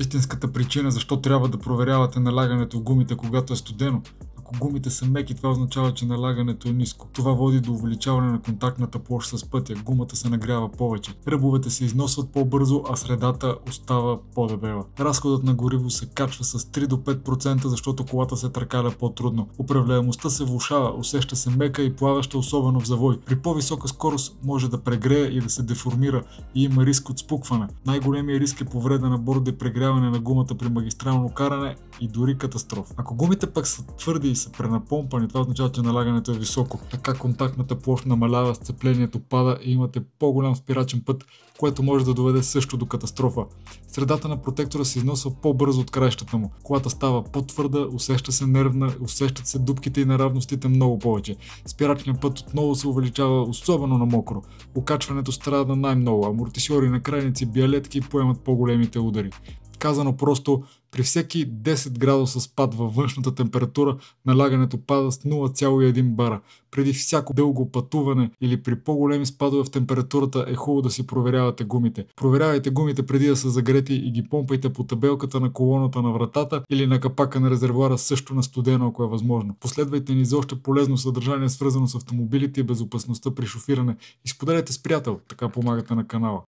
Истинската причина защо трябва да проверявате налягането в гумите, когато е студено. Ако гумите са меки, това означава, че налагането е ниско. Това води до увеличаване на контактната площ с пътя. Гумата се нагрява повече. Ръбовете се износват по-бързо, а средата остава по-дебела. Разходът на гориво се качва с 3 до 5%, защото колата се търкаля по-трудно. Управляемостта се влошава, усеща се мека и плаваща, особено в завой. При по-висока скорост може да прегрее и да се деформира и има риск от спукване. Най-големият риск е повреда на борда и прегряване на гумата при магистрално каране и дори катастрофа. Ако гумите пък са твърди и са пренапомпани, това означава, че налагането е високо. Така контактната площ намалява, сцеплението пада и имате по-голям спирачен път, което може да доведе също до катастрофа. Средата на протектора се износва по-бързо от краищата му. Колата става по-твърда, усеща се нервна, усещат се дупките и неравностите много повече. Спирачният път отново се увеличава, особено на мокро. Окачването страда най-много, амортисьори на крайници, биалетки поемат по-големите удари. Казано просто, при всеки 10 градуса спад във външната температура, налягането пада с 0,1 бара. Преди всяко дълго пътуване или при по-големи спадове в температурата е хубаво да си проверявате гумите. Проверявайте гумите преди да са загрети и ги помпайте по табелката на колоната на вратата или на капака на резервоара, също на студено, ако е възможно. Последвайте ни за още полезно съдържание, свързано с автомобилите и безопасността при шофиране, и споделяйте с приятел, така помагате на канала.